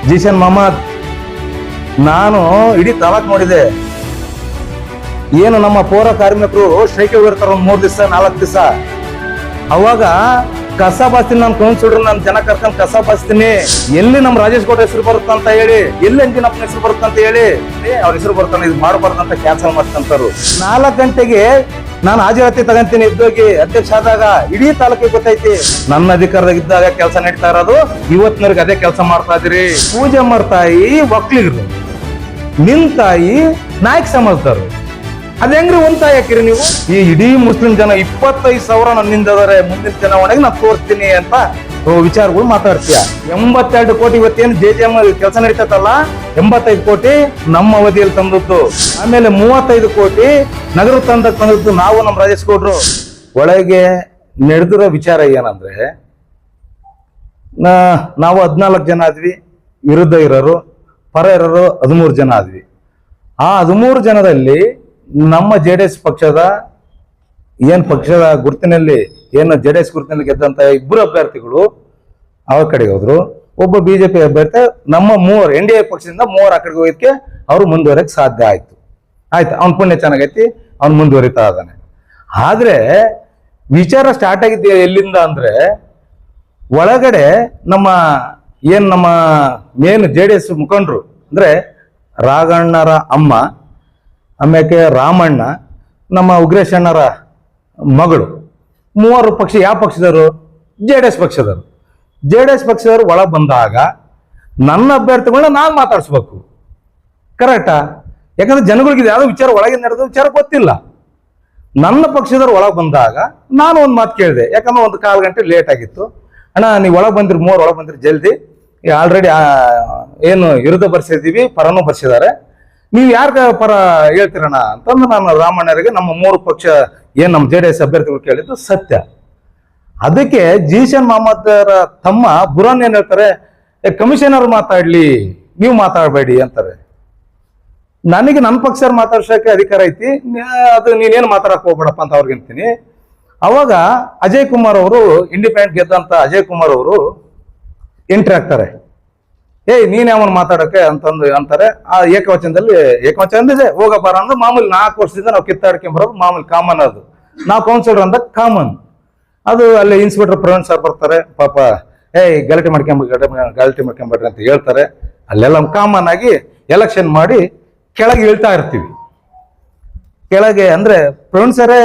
ಜೀಶನ್ ಮೊಹಮ್ಮದ್, ನಾನು ಇಡೀ ತಾಲೂಕ್ ನೋಡಿದೆ. ಏನು ನಮ್ಮ ಪೌರ ಕಾರ್ಮಿಕರು ಸ್ಟ್ರೈಕ್ ಹೋಗಿರ್ತಾರ ಒಂದ್ 3 ದಿವಸ 4 ದಿವಸ. ಅವಾಗ ಕಸ ಬಾಸ್ತೀನಿ, ನಾನು ಕೌನ್ಸಿಲರ್, ನಾನು ಜನ ಕರ್ಕೊಂಡು ಕಸ ಬಾಸ್ತೀನಿ. ಎಲ್ಲಿ ನಮ್ಮ ರಾಜೇಶ್ ಗೌಡ ಹೆಸರು ಬರುತ್ತಂತ ಹೇಳಿ, ಎಲ್ಲಿ ಅಂಜಿನಪ್ಪನ ಹೆಸರು ಬರುತ್ತಂತ ಹೇಳಿ ಅವ್ರ ಹೆಸರು ಬರ್ತಾನೆ, ಇದು ಮಾಡಬಾರ್ದಂತ ಕ್ಯಾನ್ಸಲ್ ಮಾಡ್ತಂತಾರು. 4 ಗಂಟೆಗೆ ನಾನು ಹಾಜರಾತಿ ತಗಂತೀನಿ ಇದ್ದೋಗಿ ಅಧ್ಯಕ್ಷ ಆದಾಗ ಇಡೀ ತಾಲೂಕಿಗೆ ಗೊತ್ತೈತಿ. ನನ್ನ ಅಧಿಕಾರದಾಗ ಇದ್ದಾಗ ಕೆಲಸ ನಡೀತಾ ಇರೋದು, ಇವತ್ತಿನವರೆಗೆ ಅದೇ ಕೆಲಸ ಮಾಡ್ತಾ ಇದ್ರಿ. ಪೂಜೆ ಮಾಡ್ತಾಯಿ ಒಕ್ಲಿಗರು, ನಿನ್ ತಾಯಿ ನಾಯಕ್ ಸಮಾಜದವರು. ಅದ ಹೆಂಗ್ರಿ ಒಂದ್ ತಾಯಿ ಹಾಕಿರಿ ನೀವು? ಈ ಇಡೀ ಮುಸ್ಲಿಂ ಜನ 25,000 ನನ್ನಿಂದ ಅದಾರೆ, ಮುಂದಿನ ಚುನಾವಣೆಗೆ ನಾನು ತೋರಿಸ್ತೀನಿ ಅಂತ ವಿಚಾರಗಳು ಮಾತಾಡ್ತೀಯ. 82 ಕೋಟಿ ಇವತ್ತೇನು JJM ಕೆಲಸ ನಡೀತಲ್ಲ, 85 ಕೋಟಿ ನಮ್ಮ ಅವಧಿಯಲ್ಲಿ ತಂದದ್ದು. ಆಮೇಲೆ 35 ಕೋಟಿ ನಗರ ತಂದದ್ದು ನಾವು, ನಮ್ಮ ರಾಜೇಶ್ ಗೌಡ್ರು. ಒಳಗೆ ನಡೆದಿರೋ ವಿಚಾರ ಏನಂದ್ರೆ, ನಾವು 14 ಜನ ಆದ್ವಿ, ವಿರುದ್ಧ ಇರೋರು, ಪರ ಇರೋರು 13 ಜನ ಆದ್ವಿ. ಆ 13 ಜನದಲ್ಲಿ ನಮ್ಮ JDS ಪಕ್ಷದ ಪಕ್ಷದ ಗುರುತಿನಲ್ಲಿ JDS ಗುರುತಿನಲ್ಲಿ ಗೆದ್ದಂತ 2 ಅಭ್ಯರ್ಥಿಗಳು ಅವ್ರ ಕಡೆಗೆ ಹೋದ್ರು. ಒಬ್ಬ BJP ಅಭ್ಯರ್ಥಿ, ನಮ್ಮ 3 NDA ಪಕ್ಷದಿಂದ 3 ಆ ಕಡೆಗೆ ಹೋಗೋದಕ್ಕೆ ಅವ್ರು ಮುಂದುವರೆಯಕ್ಕೆ ಸಾಧ್ಯ ಆಯ್ತು. ಅವ್ನ ಪುಣ್ಯ ಚೆನ್ನಾಗೈತಿ, ಅವ್ನು ಮುಂದುವರಿತಾ ಇದ್ದಾನೆ. ಆದ್ರೆ ವಿಚಾರ ಸ್ಟಾರ್ಟ್ ಆಗಿದ್ದೆ ಎಲ್ಲಿಂದ ಅಂದ್ರೆ, ಒಳಗಡೆ ನಮ್ಮ ಮೇನ್ JDS ಮುಖಂಡರು ಅಂದ್ರೆ ರಾಘಣ್ಣರ ಅಮ್ಮ, ಆಮೇಲೆ ರಾಮಣ್ಣ, ನಮ್ಮ ಉಗ್ರೇಶ್ ಅಣ್ಣರ ಮಗಳು, 3 ಪಕ್ಷ ಯಾವ ಪಕ್ಷದವರು? JDS ಪಕ್ಷದವರು. JDS ಪಕ್ಷದವರು ಒಳ ಬಂದಾಗ ನನ್ನ ಅಭ್ಯರ್ಥಿಗಳನ್ನ ನಾನು ಮಾತಾಡ್ಸ್ಬೇಕು, ಕರೆಕ್ಟಾ? ಯಾಕಂದ್ರೆ ಜನಗಳಿಗೆ ಯಾವ್ದೋ ವಿಚಾರ ಒಳಗೆ ನಡೆದ ವಿಚಾರ ಗೊತ್ತಿಲ್ಲ. ನನ್ನ ಪಕ್ಷದವ್ರು ಒಳಗೆ ಬಂದಾಗ ನಾನು ಒಂದು ಮಾತು ಕೇಳಿದೆ, ಯಾಕಂದ್ರೆ 1 ಗಂಟೆ ಲೇಟ್ ಆಗಿತ್ತು. ಅಣ್ಣ, ನೀವು ಒಳಗೆ ಬಂದಿರಿ, 3 ಒಳಗೆ ಬಂದಿರಿ ಜಲ್ದಿ, ಆಲ್ರೆಡಿ ವಿರುದ್ಧ ಬರ್ಸಿದ್ದೀವಿ, ಪರನೂ ಬರ್ಸಿದ್ದಾರೆ, ನೀವು ಯಾರ ಪರ ಹೇಳ್ತೀರಣ್ಣ ಅಂತಂದು ನಾನು ರಾಮಣ್ಣರಿಗೆ ನಮ್ಮ 3 ಪಕ್ಷ ನಮ್ಮ JDS ಅಭ್ಯರ್ಥಿಗಳು ಕೇಳಿದ್ದು ಸತ್ಯ. ಅದಕ್ಕೆ ಜೀಶನ್ ಮೊಹಮ್ಮದ್ ತಮ್ಮ ಬುರಾನ್ ಏನ್ ಹೇಳ್ತಾರೆ, ಕಮಿಷನರ್ ಮಾತಾಡ್ಲಿ, ನೀವು ಮಾತಾಡಬೇಡಿ ಅಂತಾರೆ. ನನಗೆ ನನ್ನ ಪಕ್ಷ ಮಾತಾಡ್ಸೋಕೆ ಅಧಿಕಾರ ಐತಿ, ಅದು ನೀನೇನು ಮಾತಾಡಕ್ ಹೋಗ್ಬೇಡಪ್ಪ ಅಂತ ಅವ್ರಿಗೆ ಅಂತೀನಿ. ಅವಾಗ ಅಜಯ್ ಕುಮಾರ್ ಅವರು, ಇಂಡಿಪೆಂಡೆಂಟ್ ಗೆದ್ದಂತ ಅಜಯ್ ಕುಮಾರ್ ಅವರು ಎಂಟ್ರಿ ಆಗ್ತಾರೆ. ನೀನ್ ಯಾವನ್ ಮಾತಾಡಕ್ಕೆ ಅಂತಂದು ಅಂತಾರೆ. ಆ ಏಕವಚನದಿದೆ ಹೋಗಬಾರ ಅಂದ್ರೆ ಮಾಮೂಲಿ 4 ವರ್ಷದಿಂದ ನಾವು ಕಿತ್ತಾಡ್ಕೊಂಡ್ ಬರೋದು ಮಾಮೂಲಿ ಕಾಮನ್. ಅದು ನಾವು ಕೌನ್ಸಿಲರ್ ಅಂದ ಕಾಮನ್. ಅದು ಅಲ್ಲಿ ಇನ್ಸ್ಪೆಕ್ಟರ್ ಪ್ರವೀಣ್ ಸರ್ ಬರ್ತಾರೆ, ಪಾಪ ಗಲಾಟೆ ಮಾಡ್ಕೊಂಬಿಡ್ರಿ ಅಂತ ಹೇಳ್ತಾರೆ. ಅಲ್ಲೆಲ್ಲ ಕಾಮನ್ ಆಗಿ ಎಲೆಕ್ಷನ್ ಮಾಡಿ ಕೆಳಗೆ ಇಳ್ತಾ ಇರ್ತೀವಿ. ಕೆಳಗೆ ಅಂದ್ರೆ ಪ್ರವೀಣ್ ಸರೇ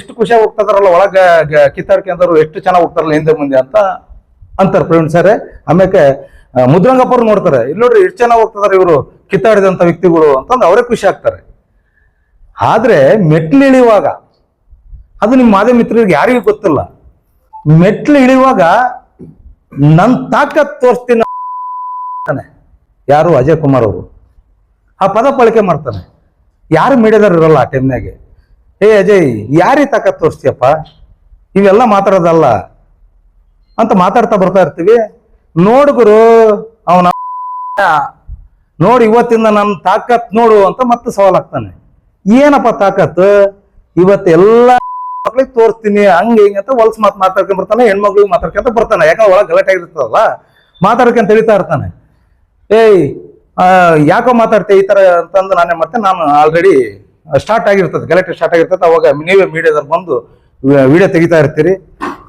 ಎಷ್ಟು ಖುಷಿಯಾಗಿ ಹೋಗ್ತಾರಲ್ಲ, ಒಳಗ ಕಿತ್ತಾಡ್ಕೊಂಡವ್ರು ಎಷ್ಟು ಚೆನ್ನಾಗಿ ಹೋಗ್ತಾರಲ್ಲ ಹಿಂದೆ ಮುಂದೆ ಅಂತ ಅಂತಾರೆ ಪ್ರವೀಣ್ ಸರೇ. ಆಮೇಲೆ ಮುದ್ರಂಗಪ್ಪರು ನೋಡ್ತಾರೆ, ಇಲ್ಲಿ ನೋಡ್ರಿ ಎಷ್ಟು ಚೆನ್ನಾಗಿ ಹೋಗ್ತಿದಾರೆ ಇವರು, ಕಿತ್ತಾಡಿದಂತ ವ್ಯಕ್ತಿಗಳು ಅಂತಂದು ಅವರೇ ಖುಷಿ ಆಗ್ತಾರೆ. ಆದ್ರೆ ಮೆಟ್ಲು ಇಳಿಯುವಾಗ, ಅದು ನಿಮ್ಮ ಮಾಧ್ಯಮ ಮಿತ್ರರಿಗೆ ಯಾರಿಗೂ ಗೊತ್ತಿಲ್ಲ, ಮೆಟ್ಲು ಇಳಿಯುವಾಗ ನನ್ ತಾಕತ್ ತೋರಿಸ್ತೀನಿ ಯಾರು ಅಜಯ್ ಕುಮಾರ್ ಅವರು ಆ ಪದ ಬಳಕೆ ಮಾಡ್ತಾನೆ. ಯಾರು ಮೀಡಿಯಾದವ್ರು ಇರಲ್ಲ ಆ ಟೈಮ್ನಾಗೆ. ಅಜಯ್, ಯಾರಿಗೆ ತಾಕತ್ ತೋರಿಸ್ತೀಯಪ್ಪ, ಇವೆಲ್ಲ ಮಾತಾಡೋದಲ್ಲ ಅಂತ ಮಾತಾಡ್ತಾ ಬರ್ತಾ ಇರ್ತೀವಿ. ನೋಡುಗರು ಅವನ ನೋಡಿ ಇವತ್ತಿಂದ ನನ್ನ ತಾಕತ್ ನೋಡು ಅಂತ ಮತ್ತೆ ಸವಾಲ್ ಆಗ್ತಾನೆ. ಏನಪ್ಪ ತಾಕತ್? ಇವತ್ತೆಲ್ಲ ಮಕ್ಳಿಗೆ ತೋರಿಸ್ತೀನಿ ಹಂಗೆ ಹಿಂಗೆ ಅಂತ ಹೊಲ್ಸ್ ಮಾತಾಡ್ಕೊಂಡ್ ಬರ್ತಾನೆ, ಹೆಣ್ಮಕ್ಳಿಗೆ ಮಾತಾಡ್ಕೊಂತ ಬರ್ತಾನೆ. ಯಾಕಂದ್ರೆ ಒಳಗೆ ಗಲಾಟೆ ಆಗಿರ್ತದಲ್ಲ, ಮಾತಾಡ್ಕೊಂತ ತಿಳಿತಾ ಇರ್ತಾನೆ. ಯಾಕೋ ಮಾತಾಡ್ತೆ ಈ ತರ ಅಂತಂದು ನಾನೇ ಮಾಡ್ತೇನೆ. ನಾನು ಆಲ್ರೆಡಿ ಸ್ಟಾರ್ಟ್ ಆಗಿರ್ತದೆ, ಗಲಾಟೆ ಸ್ಟಾರ್ಟ್ ಆಗಿರ್ತದೆ. ಅವಾಗ ನೀವೇ ಮೀಡಿಯಾದಲ್ಲಿ ಬಂದು ವಿಡಿಯೋ ತೆಗಿತಾ ಇರ್ತೀರಿ,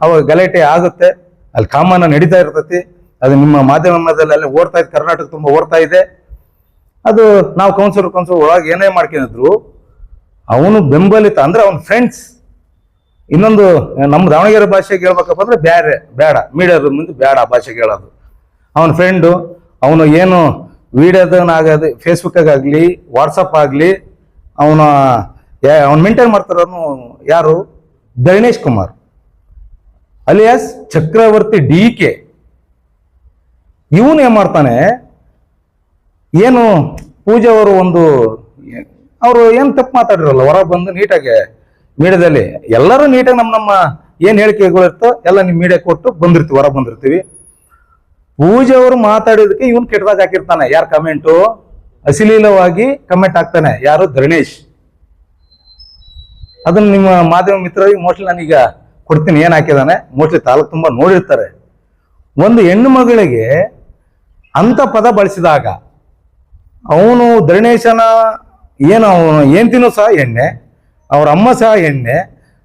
ಅವಾಗ ಗಲಾಟೆ ಆಗುತ್ತೆ, ಅಲ್ಲಿ ಕಾಮನ್ ನಡೀತಾ ಇರ್ತೈತಿ. ಅದು ನಿಮ್ಮ ಮಾಧ್ಯಮದಲ್ಲಿ ಅಲ್ಲಿ ಓಡ್ತಾ ಇದೆ, ಕರ್ನಾಟಕ ತುಂಬಾ ಓಡ್ತಾ ಇದೆ. ಅದು ನಾವು ಕೌನ್ಸಿಲರ್ ಒಳಗೆ ಏನೇ ಮಾಡ್ಕೊಂಡಿದ್ರು ಅವನು ಬೆಂಬಲಿತ ಅಂದ್ರೆ ಅವನ ಫ್ರೆಂಡ್ಸ್. ಇನ್ನೊಂದು ನಮ್ಮ ದಾವಣಗೆರೆ ಭಾಷೆಗೆ ಹೇಳ್ಬೇಕಪ್ಪ ಅಂದ್ರೆ ಬೇಡ ಮೀಡಿಯಾದ ಮುಂದೆ ಬೇಡ ಭಾಷೆಗೆ ಹೇಳೋದು. ಅವನ ಫ್ರೆಂಡು, ಅವನು ಏನು ವಿಡಿಯೋದಾಗದು ಫೇಸ್ಬುಕ್ಕಾಗಲಿ ವಾಟ್ಸಪ್ ಆಗಲಿ ಅವನು ಮೇಂಟೈನ್ ಮಾಡ್ತಾರನು ಯಾರು? ಧರಣೇಶ್ ಕುಮಾರ್ ಅಲಿಯಾಸ್ ಚಕ್ರವರ್ತಿ DK. ಇವನು ಏನ್ ಮಾಡ್ತಾನೆ, ಪೂಜೆ ಅವರು ಅವರು ಏನು ತಪ್ಪು ಮಾತಾಡಿರಲ್ಲ, ಹೊರ ಬಂದು ನೀಟಾಗಿ ಮೀಡಿಯಾದಲ್ಲಿ ಎಲ್ಲರೂ ನೀಟಾಗಿ ನಮ್ಮ ಏನ್ ಹೇಳಿಕೆಗಳಿರ್ತೋ ಎಲ್ಲ ನಿಮ್ ಮೀಡಿಯಾ ಕೊಟ್ಟು ಬಂದಿರ್ತೀವಿ, ಹೊರ ಬಂದಿರ್ತೀವಿ. ಪೂಜೆ ಅವರು ಮಾತಾಡಿದಕ್ಕೆ ಇವನ್ ಕೆಟ್ಟದಾಗ ಹಾಕಿರ್ತಾನೆ. ಯಾರು ಕಮೆಂಟು? ಅಶ್ಲೀಲವಾಗಿ ಕಮೆಂಟ್ ಹಾಕ್ತಾನೆ. ಯಾರು? ಧರಣೇಶ್. ಅದನ್ನ ನಿಮ್ಮ ಮಾಧ್ಯಮ ಮಿತ್ರರಿಗೆ ಮೋಸ್ಟ್ಲಿ ನಾನೀಗ ಕೊಡ್ತೀನಿ ಏನ್ ಹಾಕಿದಾನೆ. ಮೋಸ್ಟ್ಲಿ ತಾಲೂಕು ತುಂಬಾ ನೋಡಿರ್ತಾರೆ. ಒಂದು ಹೆಣ್ಣು ಮಗಳಿಗೆ ಅಂತ ಪದ ಬಳಸಿದಾಗ ಅವನು ಧರಣೇಶನ ಏನು ಅವನು ಹೆಂಡ್ತಿನೂ ಸಹ ಎಣ್ಣೆ, ಅವ್ರ ಅಮ್ಮ ಸಹ ಎಣ್ಣೆ,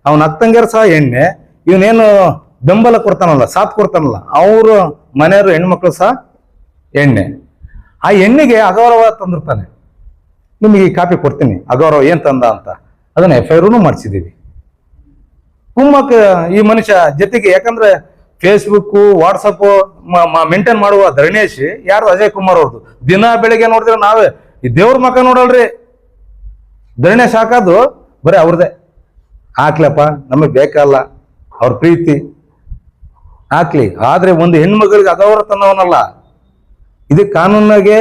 ಅವನ ಅಕ್ಕಂಗಿಯರು ಸಹ ಎಣ್ಣೆ, ಇವನೇನು ಬೆಂಬಲ ಕೊಡ್ತಾನಲ್ಲ, ಸಾಥ್ ಕೊಡ್ತಾನಲ್ಲ, ಅವರು ಮನೆಯವರು ಹೆಣ್ಮಕ್ಳು ಸಹ ಎಣ್ಣೆ. ಆ ಎಣ್ಣೆಗೆ ಅಗೌರವ ತಂದಿರ್ತಾನೆ. ನಿಮಗೆ ಈ ಕಾಪಿ ಕೊಡ್ತೀನಿ, ಅಗೌರವ ಏನ್ ತಂದ ಅಂತ. ಅದನ್ನ FIR ಮಾಡಿಸಿದೀವಿ. ಕುಮ್ಮಕ್ಕ ಈ ಮನುಷ್ಯ ಜೊತೆಗೆ, ಯಾಕಂದ್ರೆ ಫೇಸ್ಬುಕ್ ವಾಟ್ಸಪ್ ಮೇಂಟೈನ್ ಮಾಡುವ ಧರಣೇಶ್ ಯಾರು? ಅಜಯ್ ಕುಮಾರ್ ಅವ್ರದ್ದು. ದಿನ ಬೆಳಿಗ್ಗೆ ನೋಡಿದ್ರೆ ನಾವೇ ಈ ದೇವ್ರ ಮಕ್ಕ ನೋಡಲ್ರಿ, ಧರಣೇಶ್ ಹಾಕೋದು ಬರೀ ಅವ್ರದೇ. ಹಾಕ್ಲಪ್ಪ, ನಮಗೆ ಬೇಕಲ್ಲ, ಅವ್ರ ಪ್ರೀತಿ ಹಾಕ್ಲಿ. ಆದ್ರೆ ಒಂದು ಹೆಣ್ಮಗಳಿಗೆ ಅಗೌರವ ತಂದವನಲ್ಲ. ಇದು ಕಾನೂನಾಗೆ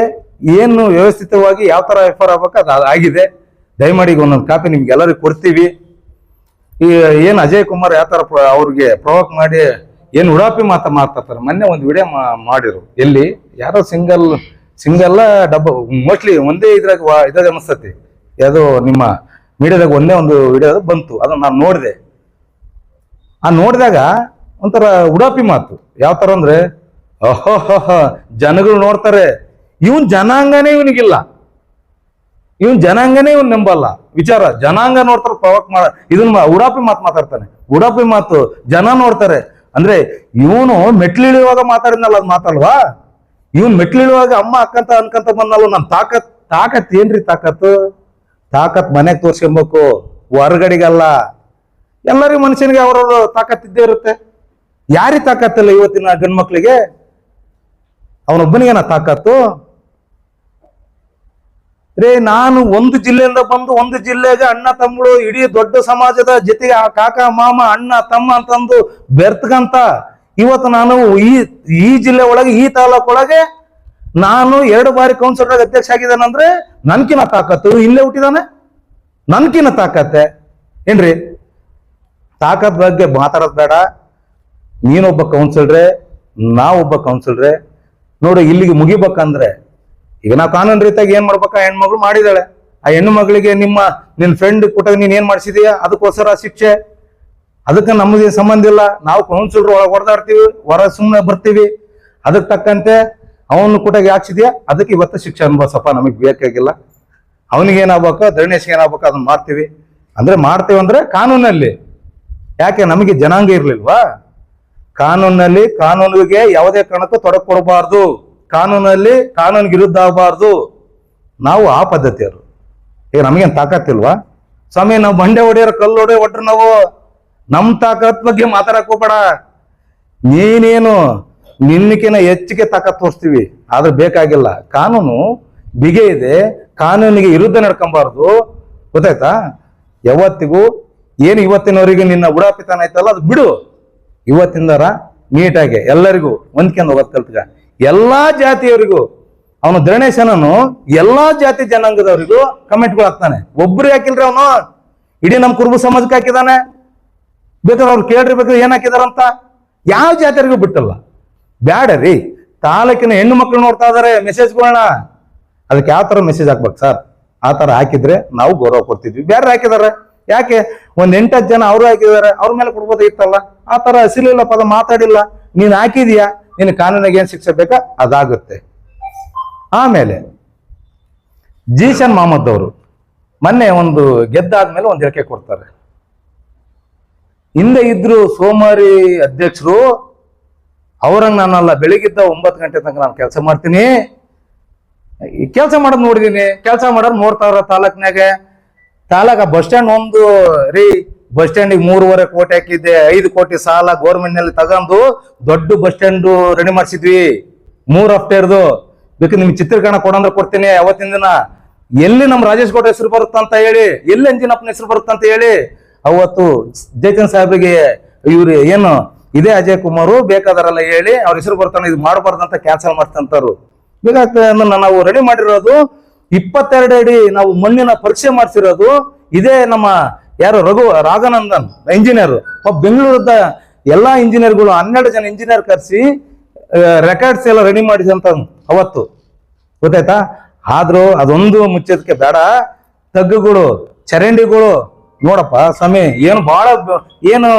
ಏನು ವ್ಯವಸ್ಥಿತವಾಗಿ ಯಾವ ತರ FIR ಆಗ್ಬೇಕು ಅದು ಆಗಿದೆ. ದಯಮಾಡಿ ಒಂದೊಂದು ಕಾಪಿ ನಿಮ್ಗೆ ಎಲ್ಲರಿಗೂ ಕೊಡ್ತೀವಿ. ಈ ಏನು ಅಜಯ್ ಕುಮಾರ್ ಯಾವ ತರ ಅವ್ರಿಗೆ ಪ್ರವೋಕ್ ಮಾಡಿ ಏನು ಉಡಾಪಿ ಮಾತಾಡ್ತಾರೆ. ಮೊನ್ನೆ ಒಂದು ವಿಡಿಯೋ ಮಾಡಿರು, ಎಲ್ಲಿ ಯಾರೋ ಸಿಂಗಲ್ ಡಬ್ಬ, ಮೋಸ್ಟ್ಲಿ ಒಂದೇ ಇದಾಗ ಅನಿಸ್ತತಿ. ಯಾವುದೋ ನಿಮ್ಮ ಮೀಡಿಯಾದಾಗ ಒಂದೇ ಒಂದು ವಿಡಿಯೋ ಬಂತು, ಅದನ್ನ ನಾನು ನೋಡಿದೆ. ಆ ನೋಡಿದಾಗ ಒಂಥರ ಉಡಾಪಿ ಮಾತು. ಯಾವ ತರ ಅಂದ್ರೆ, ಜನಗಳು ನೋಡ್ತಾರೆ, ಇವನ್ ಜನಾಂಗನೇ ಇವನಿಗಿಲ್ಲ, ಇವನ್ ಜನಾಂಗನೇ ಇವನ್ ನಂಬಲ್ಲ. ವಿಚಾರ ಜನಾಂಗ ನೋಡ್ತಾರೆ, ಪ್ರವೋಕ್ ಇದನ್ನ ಉಡಾಪಿ ಮಾತು ಮಾತಾಡ್ತಾನೆ. ಉಡಾಪಿ ಮಾತು ಜನ ನೋಡ್ತಾರೆ ಅಂದ್ರೆ, ಇವನು ಮೆಟ್ಲಿಳಿಯುವಾಗ ಮಾತಾಡಿದ್ನಲ್ಲ, ಅದು ಮಾತಾಡ್ವಾ? ಇವನ್ ಮೆಟ್ಲಿಳುವಾಗ ಅಮ್ಮ ಅಕ್ಕಂತ ಅನ್ಕಂತ ಬಂದಲ್ಲ. ನನ್ ತಾಕತ್ ಏನ್ರಿ ತಾಕತ್ ಮನೆಗೆ ತೋರ್ಸ್ಕೊಬೇಕು, ಹೊರಗಡೆಗಲ್ಲ. ಎಲ್ಲರಿಗೂ ಮನುಷ್ಯನಿಗೆ ಅವ್ರವ್ರ ತಾಕತ್ ಇದ್ದೇ ಇರುತ್ತೆ. ಯಾರಿಗೆ ತಾಕತ್ತಿಲ್ಲ ಇವತ್ತಿನ ಗಂಡ್ಮಕ್ಳಿಗೆ? ಅವನೊಬ್ಬನಿಗೆ ತಾಕತ್ತು ರೇ. ನಾನು ಒಂದು ಜಿಲ್ಲೆಯಿಂದ ಬಂದು ಒಂದು ಜಿಲ್ಲೆಗೆ ಅಣ್ಣ ತಮ್ಮಳು ಇಡೀ ದೊಡ್ಡ ಸಮಾಜದ ಜೊತೆಗೆ ಆ ಕಾಕ ಮಾಮ ಅಣ್ಣ ತಮ್ಮ ಅಂತಂದು ಬೆರ್ತಗಂತ ಇವತ್ತು ನಾನು ಈ ಜಿಲ್ಲೆ ಒಳಗೆ, ಈ ತಾಲೂಕು ಒಳಗೆ ನಾನು 2 ಬಾರಿ ಕೌನ್ಸಿಲರ್ ಅಧ್ಯಕ್ಷ ಆಗಿದ್ದಾನಂದ್ರೆ ನನ್ಕಿನ ತಾಕತ್ತು ಇಲ್ಲೇ ಹುಟ್ಟಿದಾನೆ. ನನ್ಕಿನ ತಾಕತ್ತೆ ಏನ್ರಿ? ತಾಕತ್ ಬಗ್ಗೆ ಮಾತಾಡೋದು ಬೇಡ. ನೀನೊಬ್ಬ ಕೌನ್ಸಿಲ್ರೆ, ನಾವೊಬ್ಬ ಕೌನ್ಸಿಲ್ರೆ. ನೋಡಿ, ಇಲ್ಲಿಗೆ ಮುಗಿಬೇಕಂದ್ರೆ ಈಗ ನಾವು ಕಾನೂನು ರೀತಿಯಾಗಿ ಏನ್ ಮಾಡ್ಬೇಕ? ಹೆಣ್ಮಗಳು ಮಾಡಿದಾಳೆ, ಆ ಹೆಣ್ಣು ಮಗಳಿಗೆ ನಿನ್ನ ಫ್ರೆಂಡ್ ಕೊಟ್ಟಾಗ ನೀನ್ ಏನ್ ಮಾಡಿಸಿದೀಯ, ಅದಕ್ಕೋಸ್ಕರ ಶಿಕ್ಷೆ. ಅದಕ್ಕೆ ನಮಗೆ ಸಂಬಂಧ ಇಲ್ಲ. ನಾವು ಕೌನ್ಸಿಲರ್ ಒಳಗೆ ಹೊಡೆದಾಡ್ತೀವಿ, ಹೊರ ಸುಮ್ಮನೆ ಬರ್ತೀವಿ. ಅದಕ್ಕೆ ತಕ್ಕಂತೆ ಅವನು ಕೊಟ್ಟಾಗ ಹಾಕ್ಸಿದ್ಯಾ, ಅದಕ್ಕೆ ಇವತ್ತು ಶಿಕ್ಷೆ ಅನುಭವಿಸಪ್ಪ, ನಮಗೆ ಬೇಕಾಗಿಲ್ಲ. ಅವನಿಗೆ ಏನಾಗ್ಬೇಕು, ಧರಣೇಶ್ಗೆ ಏನಾಗ್ಬೇಕು ಅದನ್ನ ಮಾಡ್ತೀವಿ. ಮಾಡ್ತೀವಿ ಅಂದ್ರೆ ಕಾನೂನಲ್ಲಿ. ಯಾಕೆ ನಮಗೆ ಜನಾಂಗ ಇರ್ಲಿಲ್ವಾ? ಕಾನೂನಲ್ಲಿ ಕಾನೂನಿಗೆ ಯಾವುದೇ ಕಾರಣಕ್ಕೂ ತೊಡಕು ಕೊಡಬಾರ್ದು. ಕಾನೂನಿಗೆ ವಿರುದ್ಧ ಆಗಬಾರ್ದು. ನಾವು ಆ ಪದ್ಧತಿಯವರು. ಈಗ ನಮಗೇನು ತಾಕತ್ತಿಲ್ವಾ ಸ್ವಾಮಿ? ನಾವು ಬಂಡೆ ಹೊಡೆಯೋರು, ಕಲ್ಲು ಹೊಡ್ರೆ ನಾವು ನಮ್ ತಾಕತ್ ಬಗ್ಗೆ ಮಾತಾಡಕ್ ಹೋಗ್ಬೇಡ. ನೀನೇನು ನಿನ್ನಕಿನ ಹೆಚ್ಚಿಗೆ ತಾಕತ್ ತೋರಿಸ್ತೀವಿ, ಆದ್ರೆ ಬೇಕಾಗಿಲ್ಲ. ಕಾನೂನು ಬಿಗೆ ಇದೆ, ಕಾನೂನಿಗೆ ವಿರುದ್ಧ ನಡ್ಕೊಂಬಾರ್ದು. ಗೊತ್ತಾಯ್ತಾ? ಯಾವತ್ತಿಗೂ ಏನು ಇವತ್ತಿನವರೆಗೆ ನಿನ್ನ ಉಡಾಪಿತನ ಆಯ್ತಲ್ಲ, ಅದು ಬಿಡು. ಇವತ್ತಿಂದಾರ ನೀಟಾಗಿ ಎಲ್ಲರಿಗೂ ಹೊಂದ್ಕೊಂಡು ಹೋಗೋದು ಕಲ್ತ್ಗ. ಎಲ್ಲಾ ಜಾತಿಯವರಿಗೂ ಅವನು ಧರಣೇಶನನು ಎಲ್ಲಾ ಜಾತಿ ಜನಾಂಗದವರಿಗೂ ಕಮೆಂಟ್ಗಳು ಹಾಕ್ತಾನೆ. ಒಬ್ರು ಹಾಕಿಲ್ರಿ ಅವನು, ಇಡೀ ನಮ್ಮ ಕುರುಬ ಸಮಾಜಕ್ಕೆ ಹಾಕಿದಾನೆ. ಬೇಕಾದ್ರೆ ಅವ್ರು ಕೇಳ್ರಿ, ಬೇಕಾದ್ರೆ ಏನ್ ಹಾಕಿದಾರಂತ. ಯಾವ ಜಾತಿಯರಿಗೂ ಬಿಟ್ಟಲ್ಲ. ಬ್ಯಾಡ ರೀ, ತಾಲೂಕಿನ ಹೆಣ್ಣು ಮಕ್ಕಳು ನೋಡ್ತಾ ಇದಾರೆ ಮೆಸೇಜ್ಗಳನ್ನ. ಅದಕ್ಕೆ ಯಾವ ತರ ಮೆಸೇಜ್ ಹಾಕ್ಬೇಕು ಸರ್? ಆ ತರ ಹಾಕಿದ್ರೆ ನಾವು ಗೌರವ ಕೊಡ್ತಿದ್ವಿ. ಬೇರೆ ಹಾಕಿದಾರೆ ಯಾಕೆ? ಒಂದ್ 8-10 ಜನ ಅವರು ಹಾಕಿದಾರೆ, ಅವ್ರ ಮೇಲೆ ಕೊಡ್ಬೋದಾಗಿತ್ತಲ್ಲ. ಆ ತರ ಹಸಿಲಿಲ್ಲ ಪದ ಮಾತಾಡಿಲ್ಲ. ನೀನ್ ಹಾಕಿದೀಯಾ, ನಿನ್ ಕಾನೂನಿಗೆ ಏನ್ ಶಿಕ್ಷೆ ಬೇಕಾ ಅದಾಗುತ್ತೆ. ಆಮೇಲೆ ಜೀಶನ್ ಮಹಮ್ಮದ್ ಅವರು ಮೊನ್ನೆ ಒಂದು ಗೆದ್ದಾದ್ಮೇಲೆ ಒಂದು ಹೇಳಿಕೆ ಕೊಡ್ತಾರೆ. ಹಿಂದೆ ಇದ್ರು ಸೋಮಾರಿ ಅಧ್ಯಕ್ಷರು, ಅವ್ರಂಗ ನಾನಲ್ಲ. ಬೆಳಿಗ್ಗಿದ್ದ 9 ಗಂಟೆ ತನಕ ನಾನು ಕೆಲಸ ಮಾಡ್ತೀನಿ. ಕೆಲಸ ಮಾಡೋದು ನೋಡಿದೀನಿ, ಕೆಲಸ ಮಾಡೋದು ನೋಡ್ತಾವ್ರ ತಾಲೂಕ ಬಸ್ ಸ್ಟ್ಯಾಂಡ್ ಒಂದು ರೀ. ಬಸ್ ಸ್ಟ್ಯಾಂಡಿಗೆ 3.5 ಕೋಟಿ ಹಾಕಿದ್ದೆ. 5 ಕೋಟಿ ಸಾಲ ಗೌರ್ಮೆಂಟ್ ನಲ್ಲಿ ತಗೊಂಡು ದೊಡ್ಡ ಬಸ್ ಸ್ಟ್ಯಾಂಡ್ ರೆಡಿ ಮಾಡಿಸಿದ್ವಿ. 3 ಅಫ್ಟೇರ್ದು. ಬೇಕು ನಿಮ್ಗೆ ಚಿತ್ರೀಕರಣ ಕೊಡಂದ್ರೆ ಕೊಡ್ತೀನಿ. ಅವತ್ತಿನ ದಿನ ಎಲ್ಲಿ ನಮ್ಮ ರಾಜೇಶ್ ಗೌಡ ಹೆಸರು ಬರುತ್ತಂತ ಹೇಳಿ, ಎಲ್ಲಿ ಅಂಜಿನಪ್ಪನ ಹೆಸರು ಬರುತ್ತಂತ ಹೇಳಿ, ಅವತ್ತು ಜಯಚಂದ್ ಸಾಹೇಬ್ರಿಗೆ ಇವ್ರು ಏನು ಇದೇ ಅಜಯ್ ಕುಮಾರ್ ಬೇಕಾದಾರಲ್ಲ ಹೇಳಿ ಅವ್ರ ಹೆಸರು ಬರ್ತಾನೆ, ಇದು ಮಾಡಬಾರ್ದಂತ ಕ್ಯಾನ್ಸಲ್ ಮಾಡ್ತಂತಾರು. ಬೇಕಾಗ್ತದೆ. ನಾವು ರೆಡಿ ಮಾಡಿರೋದು 22 ಅಡಿ ನಾವು ಮಣ್ಣಿನ ಪರೀಕ್ಷೆ ಮಾಡಿಸಿರೋದು. ಇದೇ ನಮ್ಮ ಯಾರು ರಾಘನಂದನ್ ಇಂಜಿನಿಯರ್, ಬೆಂಗಳೂರದ ಎಲ್ಲಾ ಇಂಜಿನಿಯರ್ಗಳು 12 ಜನ ಇಂಜಿನಿಯರ್ ಕರೆಸಿ ರೆಕಾರ್ಡ್ಸ್ ಎಲ್ಲ ರೆಡಿ ಮಾಡಿದಂತ ಅವತ್ತು. ಗೊತ್ತಾಯ್ತಾ? ಆದ್ರೂ ಅದೊಂದು ಮುಚ್ಚೋದಕ್ಕೆ ಬೇಡ. ತಗ್ಗುಗಳು, ಚರಂಡಿಗಳು ನೋಡಪ್ಪ ಸ್ವಾಮಿ, ಏನು ಬಹಳ ಏನು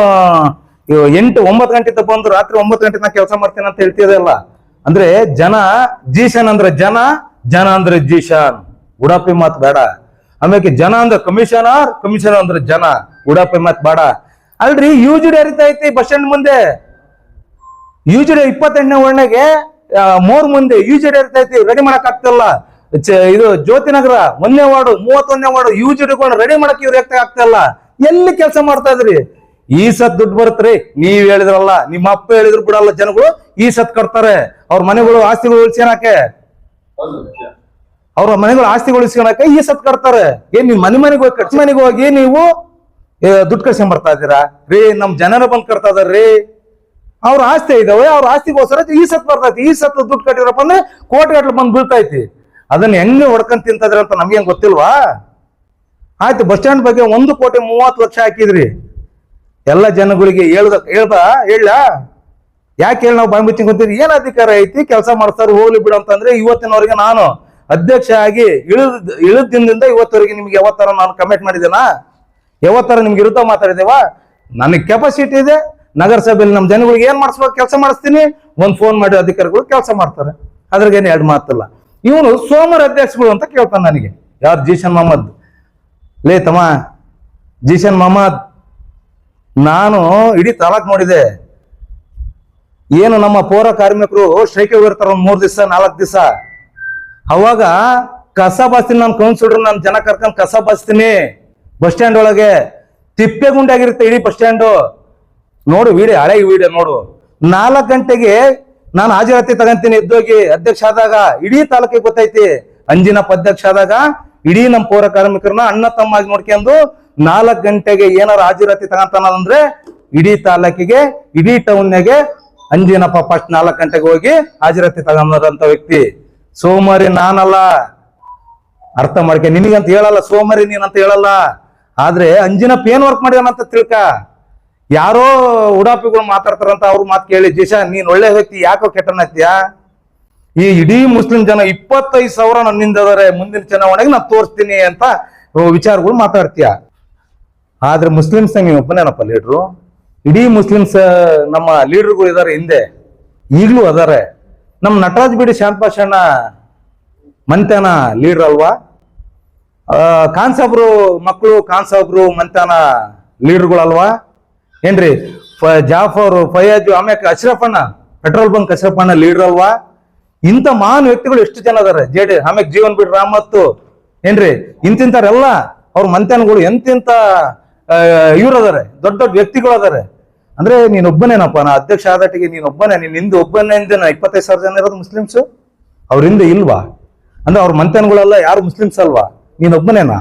8-9 ಗಂಟೆ ಬಂದು ರಾತ್ರಿ 9 ಗಂಟೆ ನಾ ಕೆಲಸ ಮಾಡ್ತೇನೆ ಅಂತ ಹೇಳ್ತಿದೆಯಲ್ಲ, ಅಂದ್ರೆ ಜನ ಜೀಶನ್ ಅಂದ್ರೆ ಜನ, ಜನ ಅಂದ್ರೆ ಜೀಶನ್. ಉಡಾಪಿ ಮಾತು ಬೇಡ. ಆಮೇಲೆ ಜನ ಅಂದ್ರೆ ಕಮಿಷನರ್, ಕಮಿಷನರ್ ಅಂದ್ರೆ ಜನ. ಉಡಾಪಿ ಮಾತು ಬೇಡ. ಅಲ್ರಿ ಯುಜಿಡಿ ಹರಿತಾ ಐತಿ ಬಸ್ ಸ್ಟ್ಯಾಂಡ್ ಮುಂದೆ. ಯುಜಿಡಿ 28ನೇ ಒಳ್ಳೆಗೆ 3 ಮುಂದೆ ಯುಜಿಡಿ ಹರಿತಾ ಐತಿ, ರೆಡಿ ಮಾಡಕ್ ಆಗ್ತಿಲ್ಲ. ಇದು ಜ್ಯೋತಿನಗರ 1ನೇ ವಾರ್ಡು 31ನೇ ವಾರ್ಡು ಯುಜಿಡಿಗಳನ್ನ ರೆಡಿ ಮಾಡಕ್ ಇವ್ರು ಆಗ್ತಾ ಇಲ್ಲ. ಎಲ್ಲಿ ಕೆಲಸ ಮಾಡ್ತಾ ಇದ್ರಿ? ಈ ಸತ್ ದುಡ್ಡು ಬರುತ್ತ್ರಿ. ನೀವ್ ಹೇಳಿದ್ರಲ್ಲ, ನಿಮ್ಮ ಅಪ್ಪ ಹೇಳಿದ್ರು ಬಿಡಲ್ಲ ಜನಗಳು. ಈ ಸತ್ ಕಟ್ತಾರೆ. ಅವ್ರ ಮನೆಗಳು ಆಸ್ತಿಗಳು ಉಳಿಸ್ಕೊಳಕ್ಕೆ, ಅವ್ರ ಮನೆಗಳು ಆಸ್ತಿಗಳು ಉಳಿಸ್ಕೊಳಕ್ಕೆ ಈ ಸತ್ ಕಟ್ತಾರೆ. ಏನ್ ನೀವು ಮನೆಗೆ ಹೋಗಿ ನೀವು ದುಡ್ಡು ಕಳ್ಸ್ಕೊಂಡ್ ಬರ್ತಾ ಇದ್ದೀರಾ ರೀ? ನಮ್ ಜನರ ಬಂದ್ ಕಟ್ತಾ ಇದಾರ್ರಿ. ಅವ್ರ ಆಸ್ತಿ ಇದಾವೆ, ಅವ್ರ ಆಸ್ತಿಗೋಸ್ಕರ ಈ ಸತ್ ಬರ್ತೈತಿ. ಈ ಸತ್ ದುಡ್ಡು ಕಟ್ಟಿರಪ್ಪ ಅಂದ್ರೆ ಕೋಟಿಗಟ್ಲೆ ಬಂದ್ ಬೀಳ್ತೈತಿ. ಅದನ್ನ ಹೆಂಗೆ ಹೊಡ್ಕೊಂಡ್ ತಿಂತದ್ರಿ ಅಂತ ನಮ್ಗೇನ್ ಗೊತ್ತಿಲ್ವಾ? ಆಯ್ತು, ಬಸ್ ಸ್ಟ್ಯಾಂಡ್ ಬಗ್ಗೆ 1,30,30,00,000 ಹಾಕಿದ್ರಿ. ಎಲ್ಲ ಜನಗಳಿಗೆ ಹೇಳ ಯಾಕೆ ಹೇಳಿ ನಾವು ಬಾಂಬಿ ತಿಂಗೊತೀರಿ? ಏನ್ ಅಧಿಕಾರ ಐತಿ? ಕೆಲಸ ಮಾಡ್ತಾರೆ, ಹೋಗ್ಲಿ ಬಿಡು ಅಂತಂದ್ರೆ ಇವತ್ತಿನವರೆಗೆ ನಾನು ಅಧ್ಯಕ್ಷ ಆಗಿ ಇಳಿದ ದಿನದಿಂದ ಇವತ್ತವರೆಗೆ ನಿಮ್ಗೆ ಯಾವತ್ತರ ನಾನು ಕಮೆಂಟ್ ಮಾಡಿದ್ದೇನಾ? ಯಾವತ್ತರ ನಿಮ್ಗೆ ವಿರುದ್ಧ ಮಾತಾಡಿದೇವಾ? ನನಗೆ ಕೆಪಾಸಿಟಿ ಇದೆ. ನಗರಸಭೆಯಲ್ಲಿ ನಮ್ಮ ಜನಗಳಿಗೆ ಏನ್ ಮಾಡಿಸ್ಬೇಕು ಕೆಲಸ ಮಾಡಿಸ್ತೀನಿ. ಒಂದ್ ಫೋನ್ ಮಾಡಿ ಅಧಿಕಾರಿಗಳು ಕೆಲಸ ಮಾಡ್ತಾರೆ. ಅದ್ರಾಗೇನು 2 ಮಾತಿಲ್ಲ. ಇವನು ಸೋಮವಾರ ಅಧ್ಯಕ್ಷಗಳು ಅಂತ ಕೇಳ್ತಾನೆ ನನಗೆ. ಯಾರು? ಜೀಶನ್ ಮೊಹಮ್ಮದ್. ಲೇ ತಮ್ಮ ಜೀಶನ್ ಮೊಹಮ್ಮದ್, ನಾನು ಇಡೀ ತಾಲೂಕ್ ನೋಡಿದೆ. ಏನು ನಮ್ಮ ಪೌರ ಕಾರ್ಮಿಕರು ಸ್ಟ್ರೈಕ್ ಹೋಗಿರ್ತಾರ 3 ದಿವಸ 4 ದಿವಸ. ಅವಾಗ ಕಸ ಬಾಸ್ತೀನಿ, ನಾನು ಕೌನ್ಸಿಲರ್, ನಾನು ಜನ ಕರ್ಕೊಂಡು ಕಸ ಬಾಸ್ತೀನಿ ಬಸ್ ಸ್ಟ್ಯಾಂಡ್ ಒಳಗೆ. ತಿಪ್ಪೆ ಗುಂಡಾಗಿರುತ್ತೆ ಇಡೀ ಬಸ್ ಸ್ಟ್ಯಾಂಡು. ನೋಡು ವಿಡಿಯೋ, ಹಳೆ ವಿಡಿಯೋ ನೋಡು. 4 ಗಂಟೆಗೆ ನಾನು ಹಾಜರಾತಿ ತಗಂತೀನಿ ಎದ್ದೋಗಿ. ಅಧ್ಯಕ್ಷ ಆದಾಗ ಇಡೀ ತಾಲೂಕಿಗೆ ಗೊತ್ತೈತಿ. ಅಂಜಿನಪ್ಪ ಅಧ್ಯಕ್ಷ ಆದಾಗ ಇಡೀ ನಮ್ಮ ಪೌರ ಕಾರ್ಮಿಕರನ್ನ ಅಣ್ಣ ತಮ್ಮ ಆಗಿ ನೋಡ್ಕೊಂಡು 4 ಗಂಟೆಗೆ ಏನಾರು ಹಾಜರಾತಿ ತಗಂತಾನಂದ್ರೆ ಇಡೀ ತಾಲೂಕಿಗೆ, ಇಡೀ ಟೌನ್ಯಾಗೆ ಅಂಜಿನಪ್ಪ ಫಸ್ಟ್ 4 ಗಂಟೆಗೆ ಹೋಗಿ ಹಾಜರಾತಿ ತಗೊಂಡಂತ ವ್ಯಕ್ತಿ. ಸೋಮಾರಿ ನಾನಲ್ಲ, ಅರ್ಥ ಮಾಡ್ಕೆ. ನಿನಗಂತ ಹೇಳಲ್ಲ, ಸೋಮಾರಿ ನೀನಂತ ಹೇಳಲ್ಲ. ಆದ್ರೆ ಅಂಜಿನಪ್ಪ ಏನ್ ವರ್ಕ್ ಮಾಡ್ಯಾನಂತ ತಿಳ್ಕ. ಯಾರೋ ಉಡಾಪಿಗಳು ಮಾತಾಡ್ತಾರಂತ ಅವ್ರ ಮಾತು ಕೇಳಿ, ಜೀಶಾ ನೀನ್ ಒಳ್ಳೆ ವ್ಯಕ್ತಿ, ಯಾಕೋ ಕೆಟ್ಟನತ್ಯಾ? ಈ ಇಡೀ ಮುಸ್ಲಿಂ ಜನ 25,000 ನನ್ನಿಂದ ಅದಾರೆ, ಮುಂದಿನ ಚುನಾವಣೆಗೆ ನಾನು ತೋರಿಸ್ತೀನಿ ಅಂತ ವಿಚಾರಗಳು ಮಾತಾಡ್ತೀಯ. ಆದ್ರೆ ಮುಸ್ಲಿಮ್ಸ್ ನೀವು ಒಬ್ಬನೇನಪ್ಪ ಲೀಡ್ರು? ಇಡೀ ಮುಸ್ಲಿಮ್ಸ್ ನಮ್ಮ ಲೀಡರ್ಗಳು ಇದಾರೆ ಹಿಂದೆ, ಈಗಲೂ ಅದಾರೆ. ನಮ್ಮ ನಟರಾಜ್ ಬಿಡಿ ಶಾಂತಪಾಷಣ್ಣ ಮಂತ್ಯಾನ ಲೀಡರ್ ಅಲ್ವಾ? ಖಾನ್ ಸಾಬ್ರು ಮಕ್ಕಳು ಖಾನ್ ಸಾಬ್ರು ಮಂತ್ಯಾನ ಲೀಡರ್ಗಳಲ್ವಾ ಏನ್ರಿ? ಜಾಫರ್, ಫಯಾಜು, ಆಮ್ಯಾಕೆ ಅಶ್ರಫಣ್ಣ, ಪೆಟ್ರೋಲ್ ಬಂಕ್ ಅಶ್ರಫಣ್ಣ ಲೀಡರ್ ಅಲ್ವಾ? ಇಂಥ ಮಹಾನ್ ವ್ಯಕ್ತಿಗಳು ಎಷ್ಟು ಜನ ಅದಾರೆ. ಆಮ್ಯಾಕೆ ಜೀವನ್ ಬಿಡ್ ರಾಮತ್ತು ಏನ್ರಿ? ಇಂತಿಂತಾರೆಲ್ಲ ಅವ್ರ ಮಂತ್ಯಾನಗಳು ಎಂತಿಂತ ಇವ್ರು ಅದಾರೆ, ದೊಡ್ಡ ದೊಡ್ಡ ವ್ಯಕ್ತಿಗಳು ಅದಾರೆ. ಅಂದ್ರೆ ನೀನೊಬ್ಬನೇನಪ್ಪ? ನಾ ಅಧ್ಯಕ್ಷ ಆದಟ್ಟಿಗೆ ನೀನೊಬ್ಬನೇ, ನೀನ್ ಹಿಂದೆ ಒಬ್ಬನೇ ಹಿಂದೆ 25,000 ಜನ ಇರೋದು ಮುಸ್ಲಿಮ್ಸ್. ಅವ್ರಿಂದ ಇಲ್ವಾ? ಅಂದ್ರೆ ಅವ್ರ ಮಂತ್ಯಾನಗಳೆಲ್ಲ ಯಾರು ಮುಸ್ಲಿಮ್ಸ್ ಅಲ್ವಾ? ನೀನೊಬ್ಬನೇನಾ?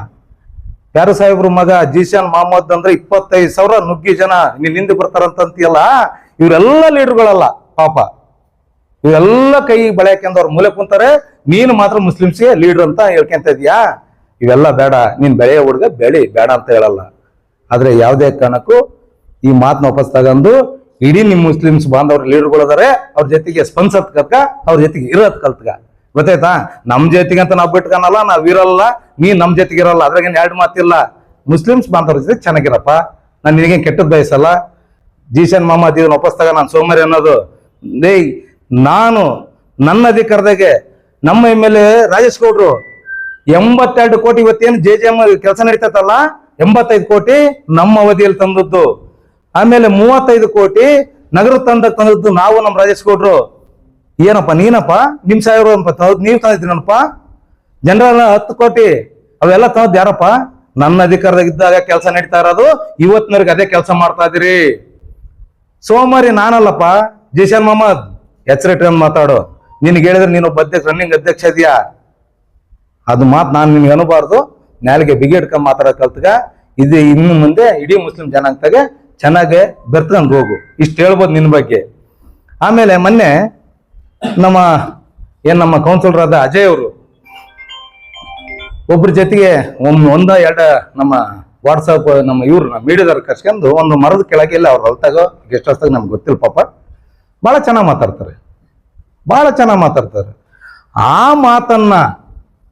ಯಾರು ಸಾಹೇಬ್ರು ಮಗ ಜೀಶಾನ್ ಮೊಹಮ್ಮದ್ ಅಂದ್ರೆ 25,000 ನುಗ್ಗಿ ಜನ ನೀನ್ ಹಿಂದೆ ಬರ್ತಾರಂತೀಯಲ್ಲ, ಇವರೆಲ್ಲ ಲೀಡರ್ಗಳಲ್ಲ ಪಾಪ. ಇವೆಲ್ಲ ಕೈ ಬಳೆಯಕೆಂದು ಅವ್ರ ಮೂಲೆ ಕುಂತಾರೆ. ನೀನು ಮಾತ್ರ ಮುಸ್ಲಿಮ್ಸ್ಗೆ ಲೀಡರ್ ಅಂತ ಹೇಳ್ಕೊಂತ ಇದೀಯಾ? ಇವೆಲ್ಲ ಬೇಡ. ನೀನ್ ಬೆಳೆಯ ಹುಡುಗ ಬೆಳಿ, ಬೇಡ ಅಂತ ಹೇಳಲ್ಲ. ಆದ್ರೆ ಯಾವುದೇ ಕಾರಣಕ್ಕೂ ಈ ಮಾತನ್ನ ವಾಪಸ್ ತಗೊಂಡು ಇಡೀ ನಿಮ್ ಮುಸ್ಲಿಮ್ಸ್ ಬಾಂಧವ್ರ ಲೀಡರ್ಗಳು ಅದಾರೆ, ಅವ್ರ ಜೊತೆಗೆ ಸ್ಪಂದಿಸತ್ ಕಲ್ತ್ಕ, ಅವ್ರ ಜೊತೆಗೆ ಇರೋದ್ ಕಲ್ತ್ಕ. ಗೊತ್ತಾಯ್ತಾ? ನಮ್ ಜೊತೆಗೆ ಅಂತ ನಾವ್ ಬಿಟ್ಕನಲ್ಲ, ನಾವ್ ಇರಲ್ಲ, ನೀನ್ ನಮ್ ಜೊತೆಗೆ ಇರಲ್ಲ. ಅದ್ರಾಗೇನ್ 2 ಮಾತಿಲ್ಲ. ಮುಸ್ಲಿಮ್ಸ್ ಬಾಂಧವ್ರ ಜೊತೆ ಚೆನ್ನಾಗಿರಪ್ಪ. ನಾನು ನಿನಗೇನ್ ಕೆಟ್ಟದ್ ಬಯಸಲ್ಲ. ಜೀಶನ್ ಮೊಹಮ್ಮದ್ ಇದನ್ನ ವಾಪಸ್ ತಗ, ನಾನು ಸೋಮಾರಿ ಅನ್ನೋದು. ನಾನು ನನ್ನ ಅಧಿಕಾರದಾಗೆ ನಮ್ಮ MLA ರಾಜೇಶ್ ಗೌಡ್ರು 82 ಕೋಟಿ ಇವತ್ತೇನು JJM ಕೆಲಸ ನಡೀತೈತಲ್ಲ, 85 ಕೋಟಿ ನಮ್ಮ ಅವಧಿಯಲ್ಲಿ ತಂದದ್ದು. ಆಮೇಲೆ 35 ಕೋಟಿ ನಗರ ತಂದದ್ದು ನಾವು, ನಮ್ಮ ರಾಜೇಶ್ ಗೌಡ್ರು. ಏನಪ್ಪ ನೀನಪ್ಪ? ನಿಮ್ ಸಾಹೇಬ್ರು ನೀವ್ ತಂದಿದ್ದೀನಪ್ಪ. ಜನರಲ್ 10 ಕೋಟಿ ಅವೆಲ್ಲ ತಂದದ್ದು ಯಾರಪ್ಪ? ನನ್ನ ಅಧಿಕಾರದಾಗ ಇದ್ದಾಗ ಕೆಲಸ ನಡೀತಾ ಇರೋದು. ಇವತ್ತಿನವರೆಗೆ ಅದೇ ಕೆಲಸ ಮಾಡ್ತಾ ಇದೀರಿ. ಸೋಮಾರಿ ನಾನಲ್ಲಪ್ಪ, ಜೀಶಾನ್ ಮೊಹಮ್ಮದ್. ಎಚ್ಚರಿಟ್ಟು ಮಾತಾಡು. ನಿನ್ಗೆ ಹೇಳಿದ್ರೆ ನೀನೊಬ್ಬ ರನ್ನಿಂಗ್ ಅಧ್ಯಕ್ಷ ಇದೆಯಾ? ಅದು ಮಾತು ನಾನು ನಿನ್ಗೆ ಅನ್ಬಾರ್ದು. ನಾಲಿಗೆ ಬಿಗಿಡ್ಕೊಂಡ್ ಮಾತಾಡೋ ಕಲ್ತ್ಗ. ಇದು ಇನ್ನು ಮುಂದೆ ಇಡೀ ಮುಸ್ಲಿಂ ಜನಾಂಗದಾಗೆ ಚೆನ್ನಾಗೆ ಬೆರ್ತ್ಕೊಂಡು ಹೋಗು. ಇಷ್ಟು ಹೇಳ್ಬೋದು ನಿನ್ನ ಬಗ್ಗೆ. ಆಮೇಲೆ ಮೊನ್ನೆ ನಮ್ಮ ಕೌನ್ಸಿಲರ್ ಆದ ಅಜಯ್ ಅವರು ಒಬ್ರ ಜೊತೆಗೆ 1-2 ನಮ್ಮ ವಾಟ್ಸಪ್ ನಮ್ಮ ಮೀಡಿಯಾದವ್ರು ಕರ್ಸ್ಕೊಂಡು ಒಂದು ಮರದ ಕೆಳಗೆ ಇಲ್ಲ ಅವ್ರ ಹೊಲ್ತಾಗೋ ಗೆಸ್ಟ್ ಹೌಸ್ದಾಗ, ನಮ್ಗೆ ಗೊತ್ತಿಲ್ಲ ಪಾಪ. ಬಹಳ ಚೆನ್ನಾಗಿ ಮಾತಾಡ್ತಾರೆ. ಆ ಮಾತನ್ನ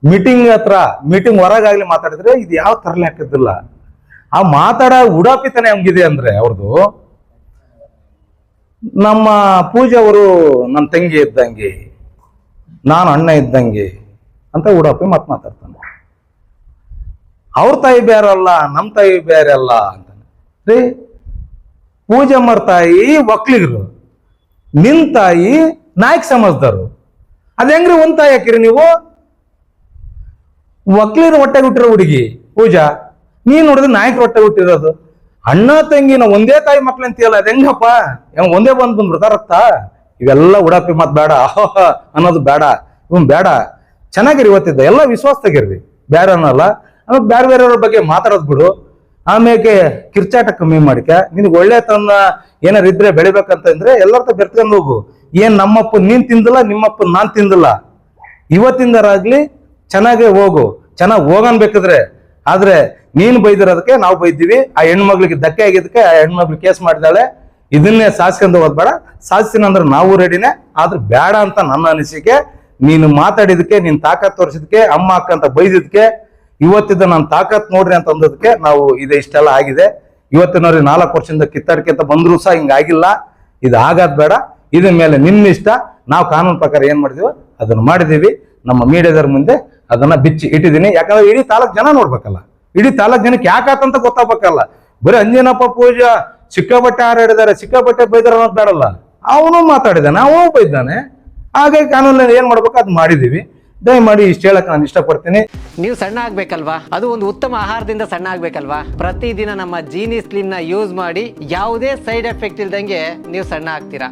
ಮೀಟಿಂಗ್ ಹೊರಗಾಗ್ಲಿ ಮಾತಾಡಿದ್ರೆ ಇದು ಯಾವ ತರಲೆ ಹಾಕಿದ್ದಿಲ್ಲ. ಆ ಮಾತಾಡ ಉಡಾಪಿತನೇ ಹಂಗಿದೆ ಅಂದ್ರೆ ಅವ್ರದ್ದು. ನಮ್ಮ ಪೂಜೆ ಅವರು ನನ್ನ ತಂಗಿ ಇದ್ದಂಗೆ, ನಾನು ಅಣ್ಣ ಇದ್ದಂಗೆ ಅಂತ ಉಡಾಪಿ ಮಾತಾಡ್ತಾನೆ. ಅವ್ರ ತಾಯಿ ಬೇರೆ ಅಲ್ಲ, ನಮ್ಮ ತಾಯಿ ಬೇರೆ ಅಲ್ಲ ಅಂತಾನೆ. ರೀ, ಪೂಜಮ್ಮರ ತಾಯಿ ಒಕ್ಲಿಗರು, ನಿನ್ ತಾಯಿ ನಾಯಕ್ ಸಮಾಜದವರು. ಅದ ಹೆಂಗ್ರಿ ಒಂದ್ ತಾಯಿ ಹಾಕಿರಿ ನೀವು? ಒಕ್ಲಿಗರು ಹೊಟ್ಟೆ ಹುಟ್ಟಿರೋ ಹುಡುಗಿ ಪೂಜಾ, ನೀನ್ ನೋಡಿದ್ರೆ ನಾಯಕರು ಹೊಟ್ಟೆ ಹುಟ್ಟಿರೋದು. ಅಣ್ಣ ತಂಗಿನ ಒಂದೇ ತಾಯಿ ಮಕ್ಳು ಅಂತೀಯಲ್ಲ, ಅದ ಹೆಂಗಪ್ಪ? ಹೆಂಗ್ ಒಂದೇ ಬಂದ್ಬಿಡ್ತಾರತ್ತ? ಇವೆಲ್ಲ ಉಡಾಪಿ ಮಾತ್ ಬೇಡ, ಆಹೋಹ ಅನ್ನೋದು ಬೇಡ, ಇವ್ ಬೇಡ. ಚೆನ್ನಾಗಿರಿ, ಇವತ್ತಿದ್ದ ಎಲ್ಲ ವಿಶ್ವಾಸದಾಗಿರ್ರಿ, ಬೇರೆ ಅನ್ನಲ್ಲ. ಆಮೇಲೆ ಬೇರೆ ಬೇರೆಯವ್ರ ಬಗ್ಗೆ ಮಾತಾಡೋದ್ ಬಿಡು. ಆಮೇಲೆ ಕಿರ್ಚಾಟ ಕಮ್ಮಿ ಮಾಡಿಕ. ನಿನ್ಗೆ ಒಳ್ಳೆ ತನ್ನ ಏನಾರು ಇದ್ರೆ ಬೆಳಿಬೇಕಂತಂದ್ರೆ ಎಲ್ಲರ ಬೆರ್ತ್ಕೊಂಡು ಹೋಗು. ಏನ್ ನಮ್ಮಪ್ಪ ನೀನ್ ತಿಂದಿಲ್ಲ, ನಿಮ್ಮಪ್ಪ ನಾನ್ ತಿಂದಿಲ್ಲ. ಇವತ್ತಿಂದರಾಗ್ಲಿ ಚೆನ್ನಾಗೇ ಹೋಗು, ಚೆನ್ನಾಗಿ ಹೋಗನ್ ಬೇಕಾದ್ರೆ. ಆದ್ರೆ ನೀನ್ ಬೈದಿರೋದಕ್ಕೆ ನಾವು ಬೈದ್ದೀವಿ. ಆ ಹೆಣ್ಮಗ್ಳಿಗೆ ಧಕ್ಕೆ ಆಗಿದ್ದಕ್ಕೆ ಆ ಹೆಣ್ಮಗ್ಳು ಕೇಸ್ ಮಾಡಿದಾಳೆ. ಇದನ್ನೇ ಸಾಧಿಸ್ಕೊಂಡು ಹೋಗ್ಬೇಡ. ಸಾಧಿಸ್ತೀನಿ ಅಂದ್ರೆ ನಾವು ರೆಡಿನೇ, ಆದ್ರೆ ಬೇಡ ಅಂತ ನನ್ನ ಅನಿಸಿಕೆ. ನೀನು ಮಾತಾಡಿದಕ್ಕೆ, ನೀನ್ ತಾಕತ್ ತೋರಿಸಿದಕ್ಕೆ, ಅಮ್ಮ ಅಕ್ಕ ಅಂತ ಬೈದಿದ್ಕೆ, ಇವತ್ತಿದ್ದ ನನ್ನ ತಾಕತ್ ನೋಡ್ರಿ ಅಂತ ಅಂದದಕ್ಕೆ ನಾವು ಇಷ್ಟೆಲ್ಲ ಆಗಿದೆ. ಇವತ್ತಿನವ್ರಿಗೆ 4 ವರ್ಷದಿಂದ ಕಿತ್ತಾಡಿಕೆ ಅಂತ ಬಂದ್ರು ಸಹ ಹಿಂಗಾಗಿಲ್ಲ. ಇದು ಆಗಾದ್ ಬೇಡ. ಇದ್ರ ಮೇಲೆ ನಿನ್ನ ಇಷ್ಟ. ನಾವು ಕಾನೂನು ಪ್ರಕಾರ ಏನ್ ಮಾಡಿದೀವೋ ಅದನ್ನ ಮಾಡಿದೀವಿ. ನಮ್ಮ ಮೀಡಿಯಾದವ್ರ ಮುಂದೆ ಅದನ್ನ ಬಿಚ್ಚಿ ಇಟ್ಟಿದ್ದೀನಿ. ಯಾಕಂದ್ರೆ ಇಡೀ ತಾಲೂಕ್ ಜನ ನೋಡ್ಬೇಕಲ್ಲ, ಇಡೀ ತಾಲೂಕ್ ಜನಕ್ಕೆ ಯಾಕಾತಂತ ಗೊತ್ತಾಗಬೇಕಲ್ಲ. ಬರೀ ಅಂಜನಪ್ಪ ಪೂಜಾ ಸಿಕ್ಕಾಬಟ್ಟೆ ಹಾರಾಡಿದ್ದಾರೆ, ಸಿಕ್ಕಾಬಟ್ಟೆ ಬೈದಾರ ಅನ್ನೋದು ಬೇಡಲ್ಲ. ಅವನು ಮಾತಾಡಿದಾನೆ, ಅವನು ಬೈದಾನೆ. ಹಾಗಾಗಿ ಕಾನೂನಲ್ಲಿ ಏನ್ ಮಾಡ್ಬೇಕು ಅದು ಮಾಡಿದೀವಿ. ದಯಮಾಡಿ ಇಷ್ಟು ಹೇಳಕ್ ನಾನು ಇಷ್ಟಪಡ್ತೀನಿ. ನೀವು ಸಣ್ಣ ಆಗ್ಬೇಕಲ್ವಾ? ಅದು ಒಂದು ಉತ್ತಮ ಆಹಾರದಿಂದ ಸಣ್ಣ ಆಗ್ಬೇಕಲ್ವಾ? ಪ್ರತಿದಿನ ನಮ್ಮ ಜೀನಿ ಸ್ಲಿಮ್ ನ ಯೂಸ್ ಮಾಡಿ ಯಾವುದೇ ಸೈಡ್ ಎಫೆಕ್ಟ್ ಇಲ್ದಂಗೆ ನೀವು ಸಣ್ಣ ಆಗ್ತೀರಾ.